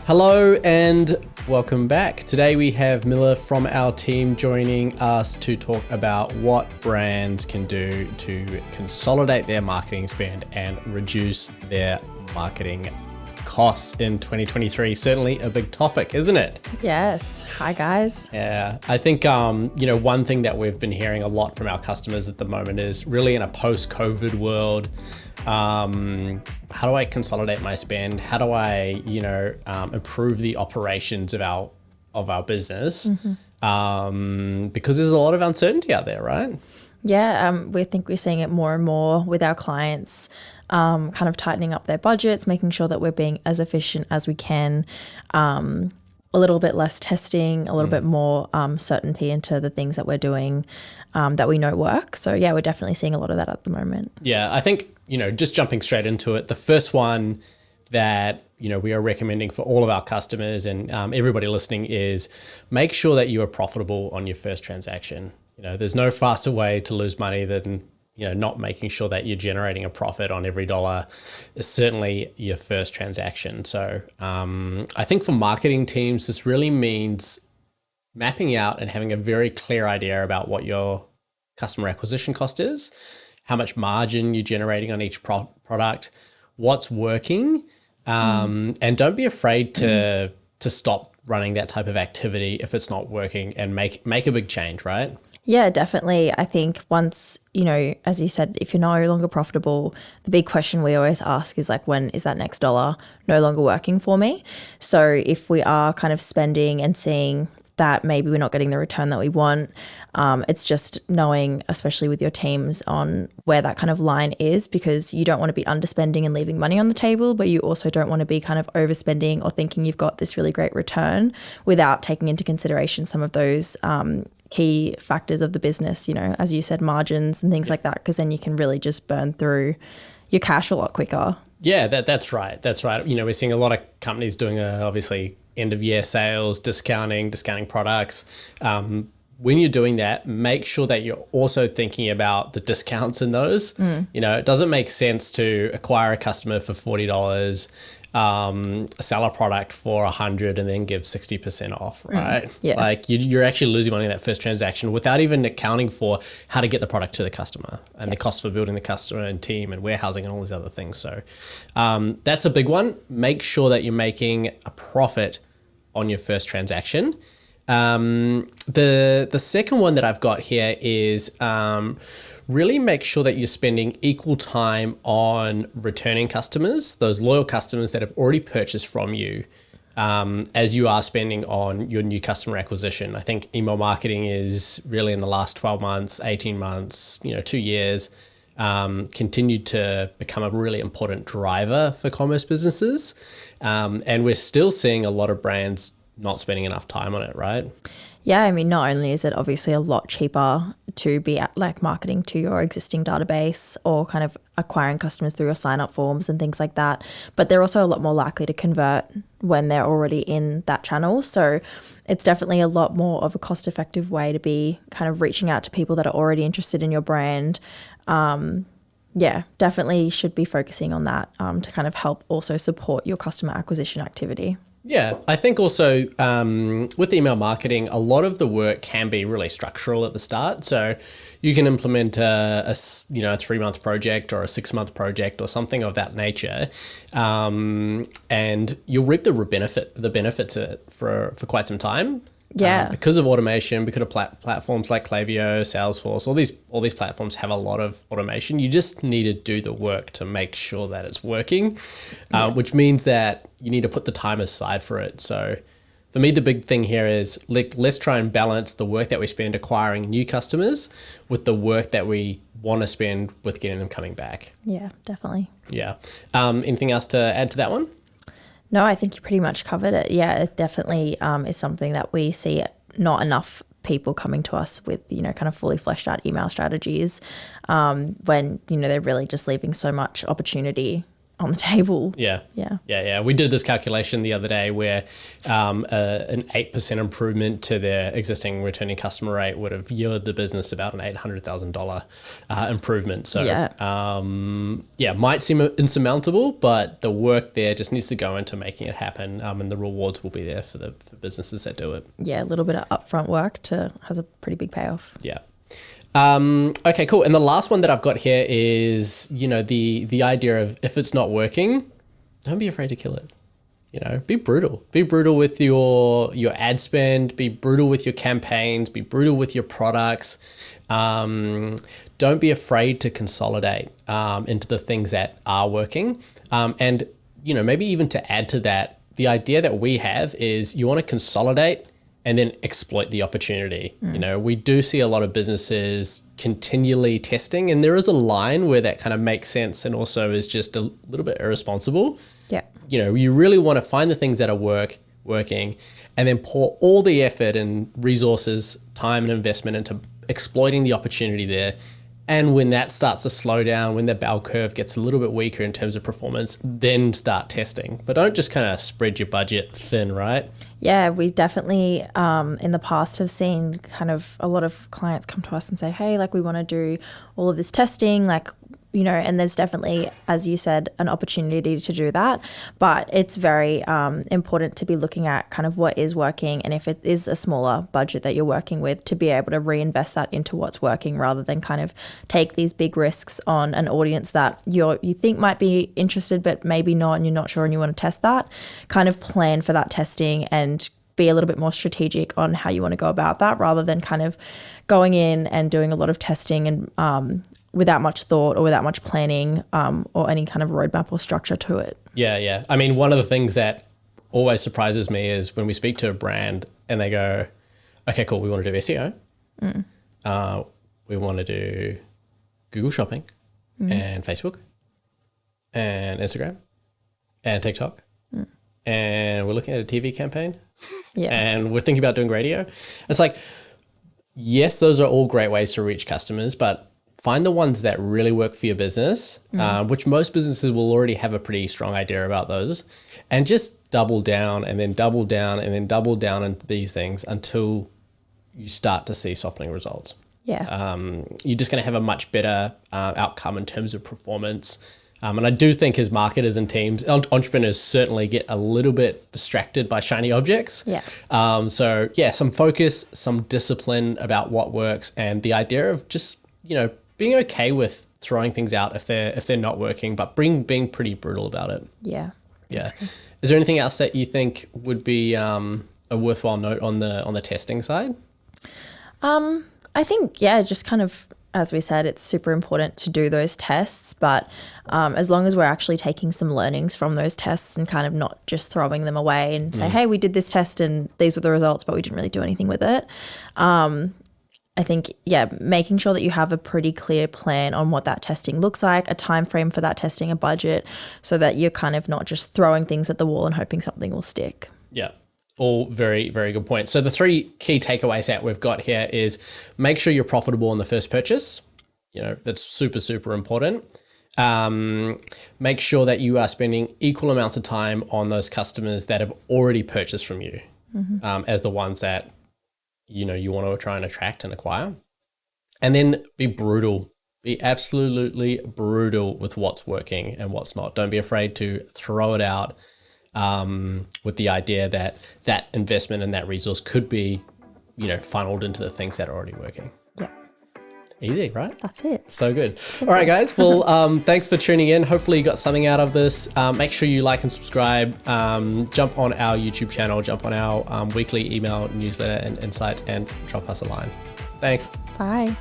Hello and welcome back. Today we have Miller from our team joining us to talk about what brands can do to consolidate their marketing spend and reduce their marketing costs in 2023. Certainly a big topic, isn't it? Yes. Hi, guys. Yeah, I think, one thing that we've been hearing a lot from our customers at the moment is really in a post-COVID world, how do I consolidate my spend? How do I, improve the operations of our business? Because there's a lot of uncertainty out there, right? Yeah, we think we're seeing it more and more with our clients, kind of tightening up their budgets, making sure that we're being as efficient as we can, a little bit less testing, a little bit more certainty into the things that we're doing that we know work. So yeah, we're definitely seeing a lot of that at the moment. Yeah, I think, just jumping straight into it, the first one that, we are recommending for all of our customers and everybody listening is make sure that you are profitable on your first transaction. There's no faster way to lose money than, not making sure that you're generating a profit on every dollar is certainly your first transaction. So I think for marketing teams, this really means mapping out and having a very clear idea about what your customer acquisition cost is, how much margin you're generating on each product, what's working, and don't be afraid to stop running that type of activity if it's not working and make a big change, right? Yeah, definitely. I think once, as you said, if you're no longer profitable, the big question we always ask is like, when is that next dollar no longer working for me? So if we are kind of spending and seeing that maybe we're not getting the return that we want, it's just knowing, especially with your teams, on where that kind of line is, because you don't want to be underspending and leaving money on the table, but you also don't want to be kind of overspending or thinking you've got this really great return without taking into consideration some of those key factors of the business, as you said, margins and things like that, because then you can really just burn through your cash a lot quicker. Yeah, that's right. That's right. We're seeing a lot of companies doing obviously end of year sales, discounting products. When you're doing that, make sure that you're also thinking about the discounts in those. It doesn't make sense to acquire a customer for $40, sell a product for $100 and then give 60% off, right? Yeah. Like you're actually losing money in that first transaction without even accounting for how to get the product to the customer and the cost for building the customer and team and warehousing and all these other things. So that's a big one. Make sure that you're making a profit on your first transaction. The second one that I've got here is really make sure that you're spending equal time on returning customers, those loyal customers that have already purchased from you, as you are spending on your new customer acquisition. I think email marketing is really in the last 12 months, 18 months, 2 years, continued to become a really important driver for commerce businesses. And we're still seeing a lot of brands not spending enough time on it, right? Yeah, I mean, not only is it obviously a lot cheaper to be like marketing to your existing database or kind of acquiring customers through your sign-up forms and things like that, but they're also a lot more likely to convert when they're already in that channel. So it's definitely a lot more of a cost-effective way to be kind of reaching out to people that are already interested in your brand. Yeah, definitely should be focusing on that to kind of help also support your customer acquisition activity. Yeah, I think also with email marketing, a lot of the work can be really structural at the start. So you can implement a 3-month project or a 6-month project or something of that nature, and you'll reap the benefits of it for quite some time. Yeah, because of automation, because of platforms like Klaviyo, Salesforce, all these platforms have a lot of automation. You just need to do the work to make sure that it's working, which means that you need to put the time aside for it. So for me, the big thing here is let's try and balance the work that we spend acquiring new customers with the work that we want to spend with getting them coming back. Yeah, definitely. Yeah. Anything else to add to that one? No, I think you pretty much covered it. Yeah, it definitely is something that we see not enough people coming to us with, kind of fully fleshed out email strategies when, they're really just leaving so much opportunity on the table. Yeah. Yeah. We did this calculation the other day where an 8% improvement to their existing returning customer rate would have yielded the business about an $800,000 improvement. So, might seem insurmountable, but the work there just needs to go into making it happen, and the rewards will be there for businesses that do it. Yeah, a little bit of upfront work has a pretty big payoff. Yeah. Okay, cool. And the last one that I've got here is, the idea of if it's not working, don't be afraid to kill it. Be brutal. Be brutal with your ad spend. Be brutal with your campaigns. Be brutal with your products. Don't be afraid to consolidate into the things that are working. And maybe even to add to that, the idea that we have is you want to consolidate and then exploit the opportunity. We do see a lot of businesses continually testing, and there is a line where that kind of makes sense and also is just a little bit irresponsible. Yeah. You really want to find the things that are working and then pour all the effort and resources, time and investment into exploiting the opportunity there. And when that starts to slow down, when the bell curve gets a little bit weaker in terms of performance, then start testing. But don't just kind of spread your budget thin, right? Yeah, we definitely in the past have seen kind of a lot of clients come to us and say, hey, we want to do all of this testing, and there's definitely, as you said, an opportunity to do that. But it's very important to be looking at kind of what is working, and if it is a smaller budget that you're working with, to be able to reinvest that into what's working rather than kind of take these big risks on an audience that you think might be interested but maybe not, and you're not sure and you want to test that. Kind of plan for that testing and be a little bit more strategic on how you want to go about that, rather than kind of going in and doing a lot of testing and without much thought or without much planning or any kind of roadmap or structure to it. Yeah. I mean, one of the things that always surprises me is when we speak to a brand and they go, okay, cool, we want to do SEO. We want to do Google Shopping and Facebook and Instagram and TikTok. And we're looking at a TV campaign. Yeah. And we're thinking about doing radio. It's like, yes, those are all great ways to reach customers, but find the ones that really work for your business, which most businesses will already have a pretty strong idea about those, and just double down and then double down and then double down into these things until you start to see softening results. Yeah. You're just going to have a much better outcome in terms of performance. And I do think as marketers and teams, entrepreneurs certainly get a little bit distracted by shiny objects. Yeah. Some focus, some discipline about what works, and the idea of just, being okay with throwing things out if they're not working, but being pretty brutal about it. Yeah. Yeah. Is there anything else that you think would be a worthwhile note on the testing side? I think, just kind of, as we said, it's super important to do those tests, but as long as we're actually taking some learnings from those tests and kind of not just throwing them away and say, hey, we did this test and these were the results, but we didn't really do anything with it. I think, making sure that you have a pretty clear plan on what that testing looks like, a time frame for that testing, a budget, so that you're kind of not just throwing things at the wall and hoping something will stick. Yeah. All very, very good points. So the three key takeaways that we've got here is make sure you're profitable in the first purchase. That's super, super important. Make sure that you are spending equal amounts of time on those customers that have already purchased from you, as the ones that, you want to try and attract and acquire. And then be brutal. Be absolutely brutal with what's working and what's not. Don't be afraid to throw it out. With the idea that investment and that resource could be, funneled into the things that are already working. Yeah. Easy, right? That's it. So good. All right, guys. Well, thanks for tuning in. Hopefully you got something out of this. Make sure you like and subscribe. Jump on our YouTube channel, jump on our weekly email newsletter and insights, and drop us a line. Thanks. Bye.